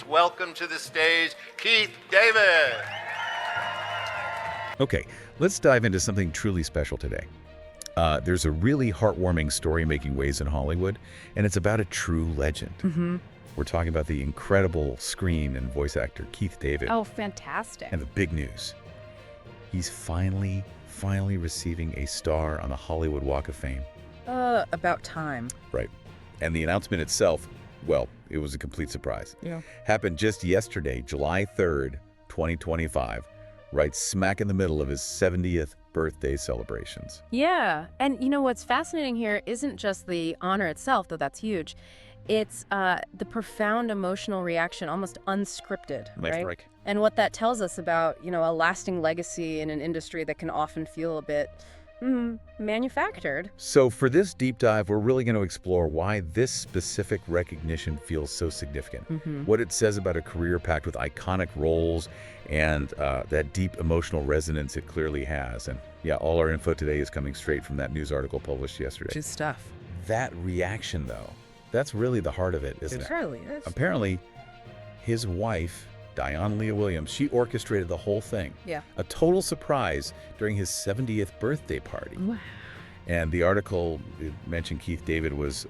Welcome to the stage, Keith David. Okay, let's dive into something truly special today. There's a really heartwarming story making waves in Hollywood, and it's about a true legend. We're talking about the incredible screen and voice actor Keith David. Oh, fantastic. And the big news, he's finally receiving a star on the Hollywood Walk of Fame. About time. Right. And the announcement itself, well, it was a complete surprise. Yeah. Happened just yesterday, July 3rd, 2025, right smack in the middle of his 70th birthday celebrations. Yeah. And you know what's fascinating here isn't just the honor itself, though that's huge. It's the profound emotional reaction, almost unscripted, Nice right? break. And what that tells us about, a lasting legacy in an industry that can often feel a bit manufactured. So for this deep dive, we're really going to explore why this specific recognition feels so significant, what it says about a career packed with iconic roles, and that deep emotional resonance it clearly has. And yeah, all our info today is coming straight from that news article published yesterday. Good stuff. That reaction, though, that's really the heart of it, isn't it? It really is. Apparently, his wife, Diane Leah Williams, she orchestrated the whole thing. Yeah. A total surprise during his 70th birthday party. Wow. And the article mentioned Keith David was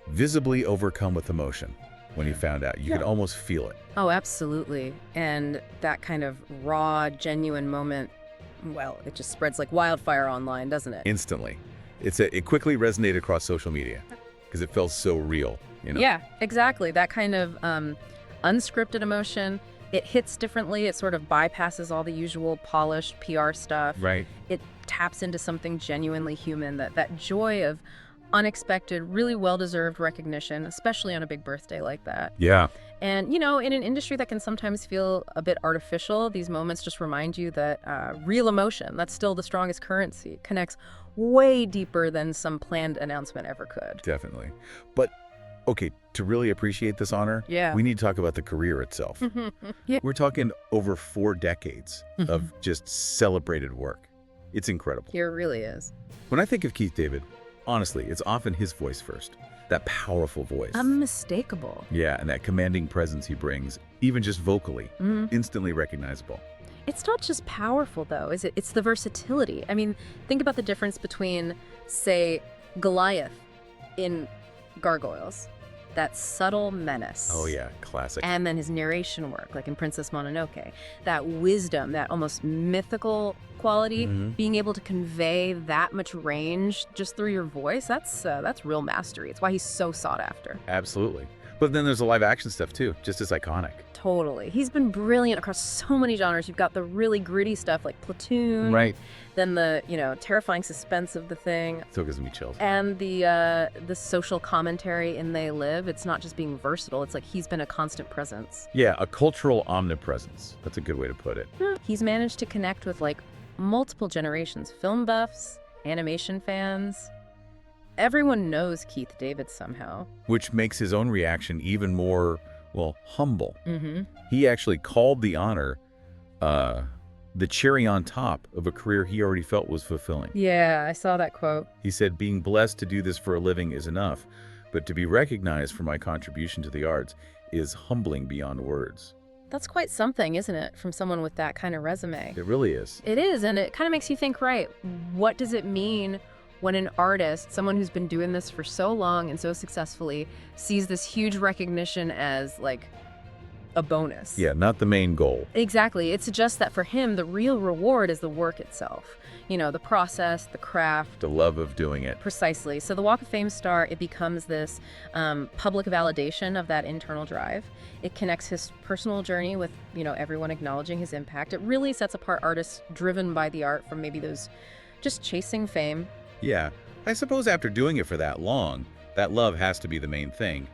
visibly overcome with emotion when he found out. You could almost feel it. Oh, absolutely. And that kind of raw, genuine moment, well, it just spreads like wildfire online, doesn't it? Instantly. It quickly resonated across social media because it felt so real, Yeah, exactly. That kind of unscripted emotion, it hits differently. It sort of bypasses all the usual polished PR stuff. Right. It taps into something genuinely human, that joy of unexpected, really well-deserved recognition, especially on a big birthday like that. Yeah. And, in an industry that can sometimes feel a bit artificial, these moments just remind you that real emotion, that's still the strongest currency, connects way deeper than some planned announcement ever could. Definitely. But okay, to really appreciate this honor, we need to talk about the career itself. Yeah. We're talking over 4 decades of just celebrated work. It's incredible. Here really is. When I think of Keith David, honestly, it's often his voice first. That powerful voice. Unmistakable. Yeah, and that commanding presence he brings, even just vocally, instantly recognizable. It's not just powerful, though, is it? It's the versatility. I mean, think about the difference between, say, Goliath in Gargoyles. That subtle menace. Oh yeah, classic. And then his narration work, like in Princess Mononoke. That wisdom, that almost mythical quality, being able to convey that much range just through your voice, that's real mastery. It's why he's so sought after. Absolutely. But then there's the live action stuff too, just as iconic. Totally. He's been brilliant across so many genres. You've got the really gritty stuff like Platoon. Right. Then the, terrifying suspense of the thing. Still gives me chills. And the social commentary in They Live. It's not just being versatile. It's like he's been a constant presence. Yeah, a cultural omnipresence. That's a good way to put it. He's managed to connect with multiple generations. Film buffs, animation fans. Everyone knows Keith David somehow. Which makes his own reaction even more, humble. He actually called the honor the cherry on top of a career he already felt was fulfilling. Yeah, I saw that quote. He said, being blessed to do this for a living is enough, but to be recognized for my contribution to the arts is humbling beyond words. That's quite something, isn't it, from someone with that kind of resume? It really is. It is, and it kind of makes you think, right, what does it mean when an artist, someone who's been doing this for so long and so successfully, sees this huge recognition as, a bonus? Yeah, not the main goal. Exactly. It suggests that for him, the real reward is the work itself. The process, the craft. The love of doing it. Precisely. So the Walk of Fame star, it becomes this public validation of that internal drive. It connects his personal journey with, everyone acknowledging his impact. It really sets apart artists driven by the art from maybe those just chasing fame. Yeah, I suppose after doing it for that long, that love has to be the main thing.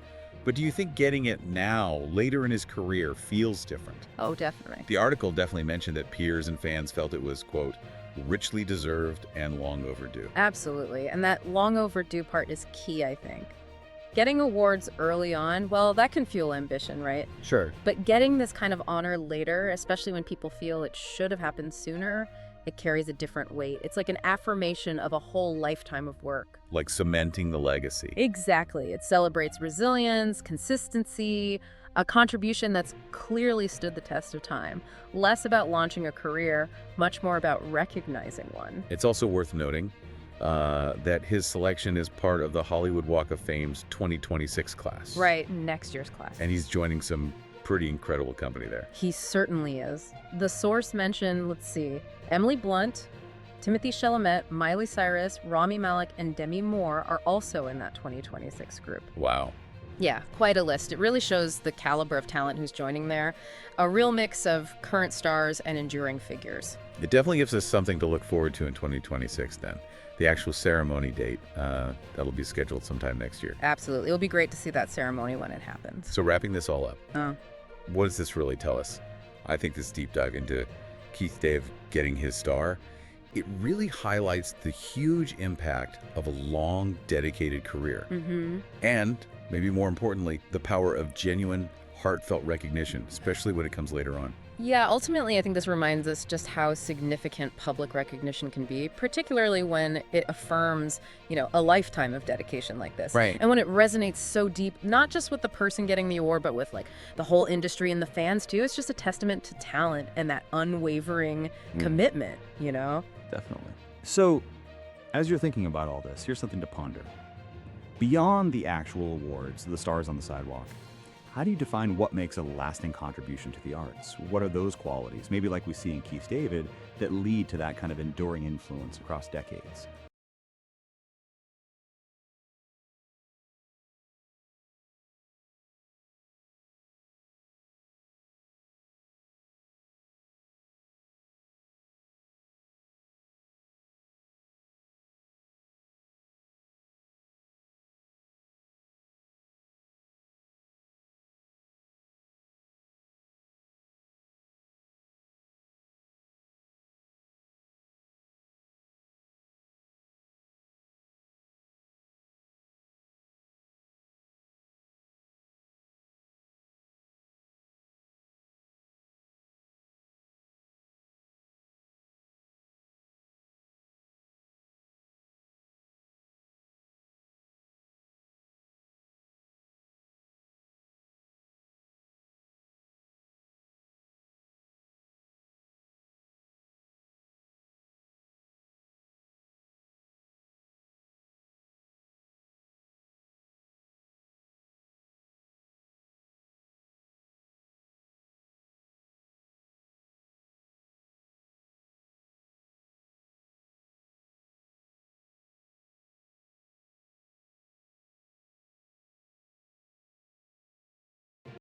But do you think getting it now, later in his career, feels different? Oh, definitely. The article definitely mentioned that peers and fans felt it was, quote, richly deserved and long overdue. Absolutely. And that long overdue part is key, I think. Getting awards early on, well, that can fuel ambition, right? Sure. But getting this kind of honor later, especially when people feel it should have happened sooner, it carries a different weight. It's like an affirmation of a whole lifetime of work. Like cementing the legacy. Exactly. It celebrates resilience, consistency, A contribution that's clearly stood the test of time. Less about launching a career, much more about recognizing one. It's also worth noting that his selection is part of the Hollywood Walk of Fame's 2026 class. Right, next year's class. And he's joining some pretty incredible company there. He certainly is. The source mentioned, let's see, Emily Blunt, Timothy Chalamet, Miley Cyrus, Rami Malek, and Demi Moore are also in that 2026 group. Wow. Yeah, quite a list. It really shows the caliber of talent who's joining there. A real mix of current stars and enduring figures. It definitely gives us something to look forward to in 2026 then. The actual ceremony date, that'll be scheduled sometime next year. Absolutely. It'll be great to see that ceremony when it happens. So wrapping this all up, Oh. what does this really tell us? I think this deep dive into Keith Dave getting his star, it really highlights the huge impact of a long, dedicated career. And, maybe more importantly, the power of genuine, heartfelt recognition, especially when it comes later on. Yeah, ultimately, I think this reminds us just how significant public recognition can be, particularly when it affirms, a lifetime of dedication like this. Right. And when it resonates so deep, not just with the person getting the award, but with the whole industry and the fans too. It's just a testament to talent and that unwavering commitment, Definitely. So, as you're thinking about all this, here's something to ponder. Beyond the actual awards, the stars on the sidewalk, how do you define what makes a lasting contribution to the arts? What are those qualities, maybe like we see in Keith David, that lead to that kind of enduring influence across decades?